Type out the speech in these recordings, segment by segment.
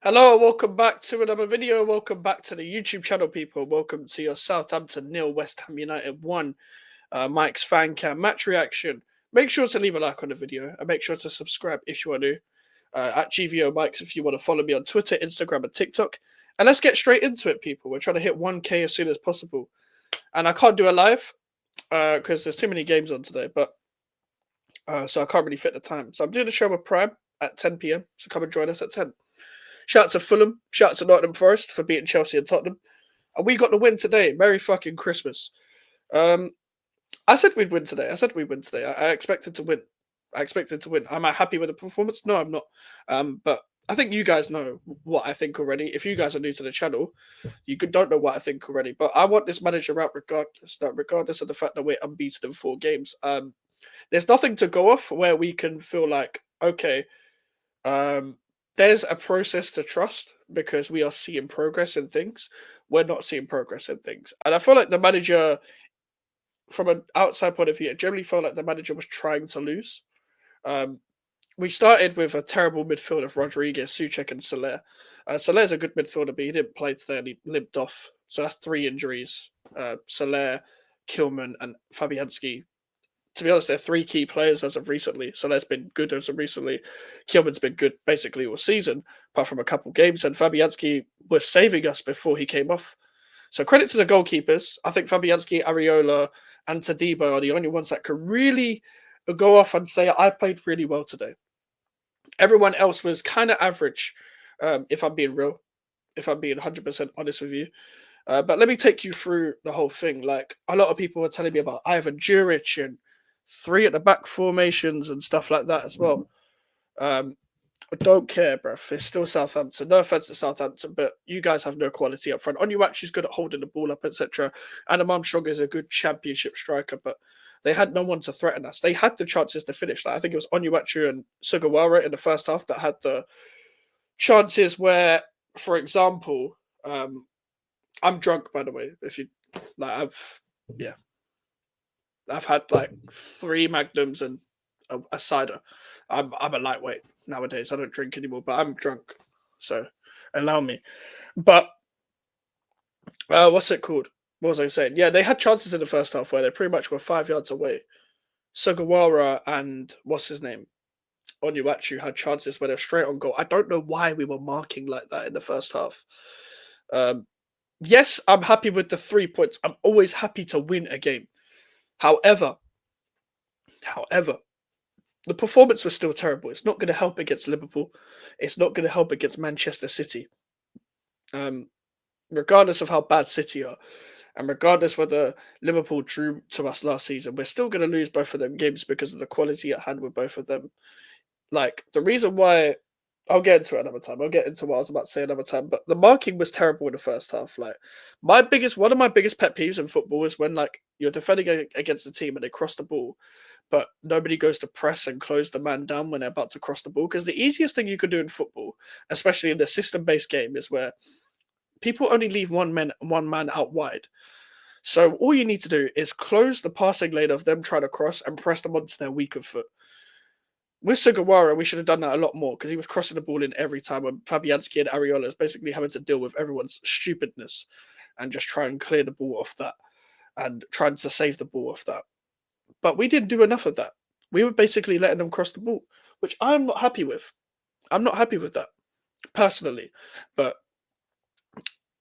Hello, welcome back to another video. Welcome back to the YouTube channel, people. Welcome to your Southampton nil, West Ham United 1, Mike's Fancam match reaction. Make sure to leave a like on the video and make sure to subscribe if you are new. At GVO Mikes if you want to follow me on Twitter, Instagram, and TikTok. And let's get straight into it, people. We're trying to hit 1K as soon as possible. And I can't do a live because there's too many games on today, but so I can't really fit the time. So I'm doing the show with Prime at 10 p.m. So come and join us at 10. Shout out to Fulham. Shout out to Nottingham Forest for beating Chelsea and Tottenham. And we got the win today. Merry fucking Christmas. Um, I said we'd win today. I expected to win. Am I happy with the performance? No, I'm not. But I think you guys know what I think already. If you guys are new to the channel, don't know what I think already. But I want this manager out regardless. Regardless of the fact that we're unbeaten in 4 games. There's nothing to go off where we can feel like, okay, um, there's a process to trust because we are seeing progress in things. We're not seeing progress in things. And I feel like the manager, from an outside point of view, I generally felt like the manager was trying to lose. Um, we started with a terrible midfield of Rodriguez, Suchek, and Soler. Soler's a good midfielder, but he didn't play today and he limped off. So that's 3 injuries. Soler, Kilman, and Fabianski. To be honest, they're 3 key players as of recently. Soler's been good as of recently. Kilman's been good basically all season, apart from a couple games. And Fabianski was saving us before he came off. So credit to the goalkeepers. I think Fabianski, Areola, and Tadibo are the only ones that can really go off and say, I played really well today. Everyone else was kind of average, if I'm being real, if I'm being 100% honest with you. But let me take you through the whole thing. Like, a lot of people were telling me about Ivan Juric and 3 at the back formations and stuff like that as well. I don't care, bruv. It's still Southampton. No offense to Southampton, but you guys have no quality up front. Onuachu's good at holding the ball up, etc. And Armstrong is a good championship striker, but they had no one to threaten us. They had the chances to finish. Like, I think it was Onuachu and Sugawara in the first half that had the chances where, for example, I'm drunk, by the way. If you like, I've had like 3 magnums and a cider. I'm a lightweight nowadays. I don't drink anymore, but I'm drunk, so allow me. But what's it called? What was I saying? Yeah, they had chances in the first half where they pretty much were 5 yards away. Sugawara and what's his name? Onuachu had chances where they're straight on goal. I don't know why we were marking like that in the first half. Yes, I'm happy with the 3 points. I'm always happy to win a game. However, the performance was still terrible. It's not going to help against Liverpool. It's not going to help against Manchester City. Regardless of how bad City are, and regardless whether Liverpool drew to us last season, we're still going to lose both of them games because of the quality at hand with both of them. Like, the reason why, I'll get into it another time. I'll get into what I was about to say another time. But the marking was terrible in the first half. Like, one of my biggest pet peeves in football is when, like, you're defending against a team and they cross the ball, but nobody goes to press and close the man down when they're about to cross the ball. Because the easiest thing you could do in football, especially in the system-based game, is where people only leave one man out wide. So all you need to do is close the passing lane of them trying to cross and press them onto their weaker foot. With Sugawara, we should have done that a lot more because he was crossing the ball in every time when Fabianski and Areola is basically having to deal with everyone's stupidness and just try and clear the ball off that and trying to save the ball off that. But we didn't do enough of that. We were basically letting them cross the ball, which I'm not happy with. I'm not happy with that, personally. But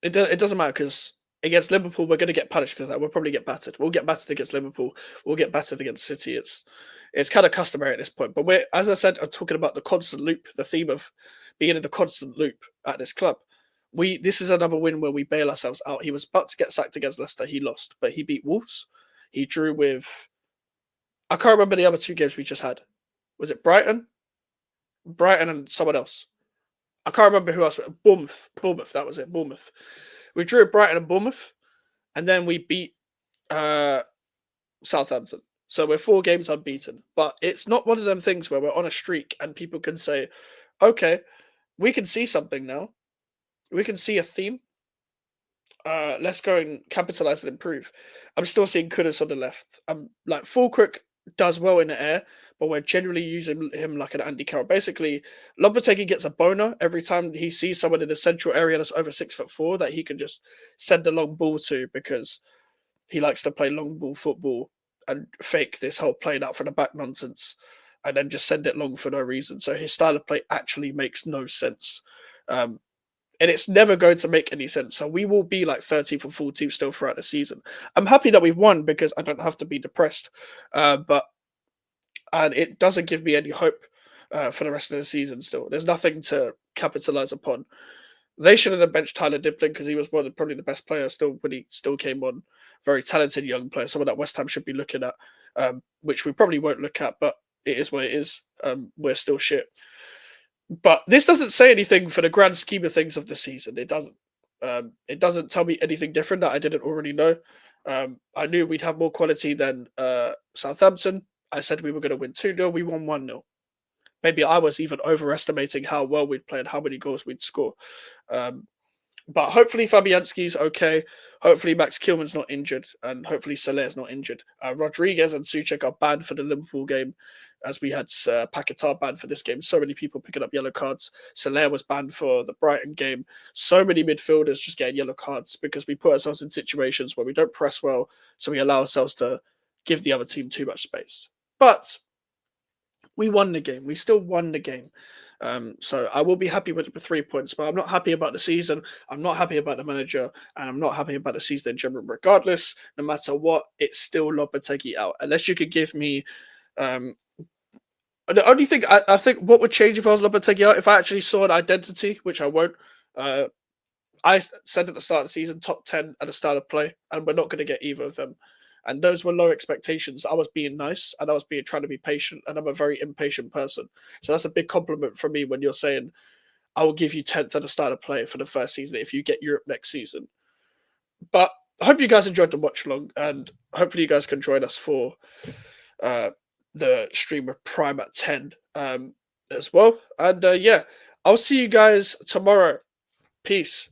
it doesn't matter because against Liverpool, we're going to get punished because we'll probably get battered. We'll get battered against Liverpool. We'll get battered against City. It's kind of customary at this point. But as I said, I'm talking about the constant loop, the theme of being in a constant loop at this club. This is another win where we bail ourselves out. He was about to get sacked against Leicester. He lost, but he beat Wolves. He drew with, I can't remember the other 2 games we just had. Was it Brighton? Brighton and someone else. I can't remember who else. Bournemouth. That was it. Bournemouth. We drew at Brighton and Bournemouth, and then we beat Southampton. So we're 4 games unbeaten. But it's not one of them things where we're on a streak and people can say, okay, we can see something now. We can see a theme. Let's go and capitalize and improve. I'm still seeing Kudus on the left. I'm like Fulquick does well in the air, but we're generally using him like an Andy Carroll. Basically, Lopetegui gets a boner every time he sees someone in the central area that's over 6'4" that he can just send a long ball to, because he likes to play long ball football and fake this whole playing out from the back nonsense and then just send it long for no reason. So his style of play actually makes no sense. Um, and it's never going to make any sense. So we will be like 13th or 14th still throughout the season. I'm happy that we've won because I don't have to be depressed. But and it doesn't give me any hope for the rest of the season still. There's nothing to capitalize upon. They should have benched Tyler Dipling because he was probably the best player still when he still came on. Very talented young player, someone that West Ham should be looking at, which we probably won't look at, but it is what it is. We're still shit. But this doesn't say anything for the grand scheme of things of the season. It doesn't. It doesn't tell me anything different that I didn't already know. I knew we'd have more quality than Southampton. I said we were going to win 2-0. We won 1-0. Maybe I was even overestimating how well we'd play and how many goals we'd score. Um, but hopefully Fabianski's okay. Hopefully Max Kilman's not injured, and hopefully Soler's not injured. Rodriguez and Suchek are banned for the Liverpool game, as we had Paquetá banned for this game. So many people picking up yellow cards. Soler was banned for the Brighton game. So many midfielders just getting yellow cards because we put ourselves in situations where we don't press well, so we allow ourselves to give the other team too much space. But we won the game. We still won the game. So I will be happy with the 3 points, but I'm not happy about the season. I'm not happy about the manager, and I'm not happy about the season in general. Regardless, no matter what, it's still Lopetegui out. Unless you could give me, um, the only thing I think what would change if I was Lopetegui out, if I actually saw an identity, which I won't. Uh, said at the start of the season, top 10 at the start of play, and we're not going to get either of them. And those were low expectations. I was being nice and I was being trying to be patient, and I'm a very impatient person. So that's a big compliment for me when you're saying I will give you 10th at the start of play for the first season if you get Europe next season. But I hope you guys enjoyed the watch along, and hopefully you guys can join us for uh, the stream of Prime at 10 as well. And yeah, I'll see you guys tomorrow. Peace.